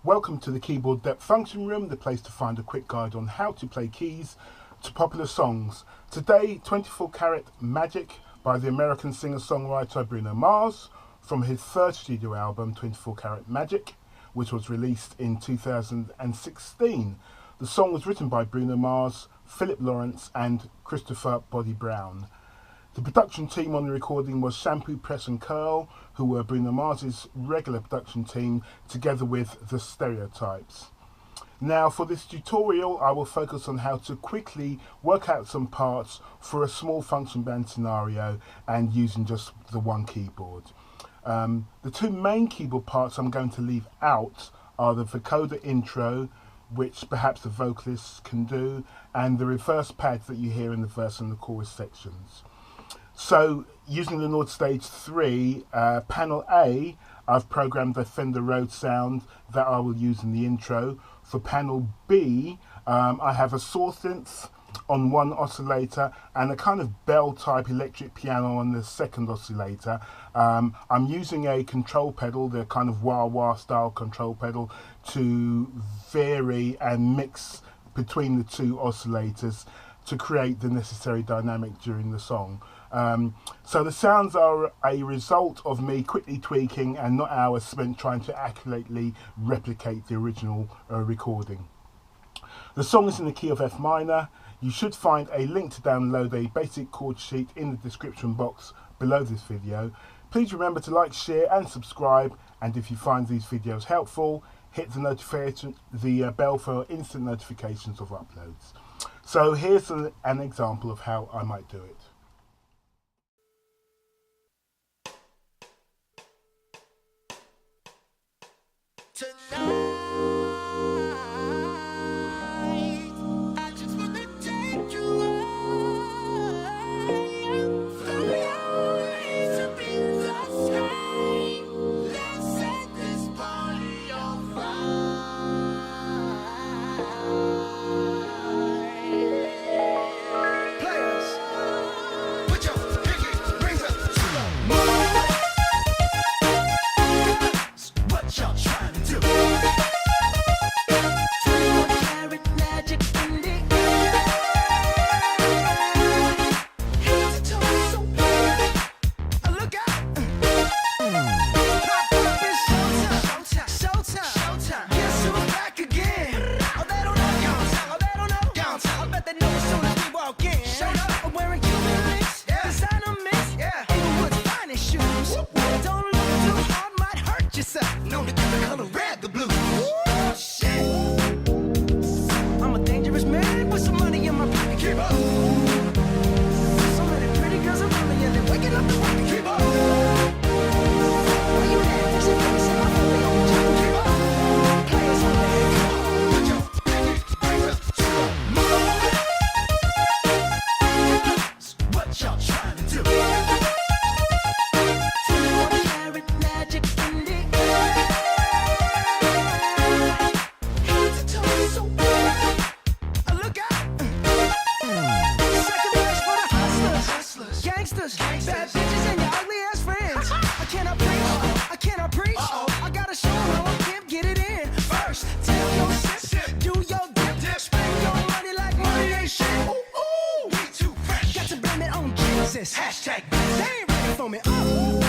Welcome to the Keyboard Depth Function Room, the place to find a quick guide on how to play keys to popular songs. Today, 24 Karat Magic by the American singer-songwriter Bruno Mars from his third studio album, 24 Karat Magic, which was released in 2016. The song was written by Bruno Mars, Philip Lawrence and Christopher Bobby Brown. The production team on the recording was Shampoo, Press and Curl, who were Bruno Mars's regular production team, together with The Stereotypes. Now for this tutorial I will focus on how to quickly work out some parts for a small function band scenario and using just the one keyboard. The two main keyboard parts I'm going to leave out are the vocoder intro, which perhaps the vocalists can do, and the reverse pads that you hear in the verse and the chorus sections. So, using the Nord Stage 3, panel A, I've programmed the Fender Rhodes sound that I will use in the intro. For panel B, I have a saw synth on one oscillator and a kind of bell type electric piano on the second oscillator. I'm using a control pedal, the kind of wah-wah style control pedal, to vary and mix between the two oscillators to create the necessary dynamic during the song. So the sounds are a result of me quickly tweaking and not hours spent trying to accurately replicate the original recording. The song is in the key of F minor. You should find a link to download a basic chord sheet in the description box below this video. Please remember to like, share and subscribe, and if you find these videos helpful, hit the bell for instant notifications of uploads. So here's an example of how I might do it. Bad bitches and your ugly ass friends. I cannot preach. I gotta show how I can get it in. First, tell your sip, do your dip, spend your money like money ain't shit. Ooh, we too fresh. Got to blame it on Jesus. Hashtag, they ain't ready for me.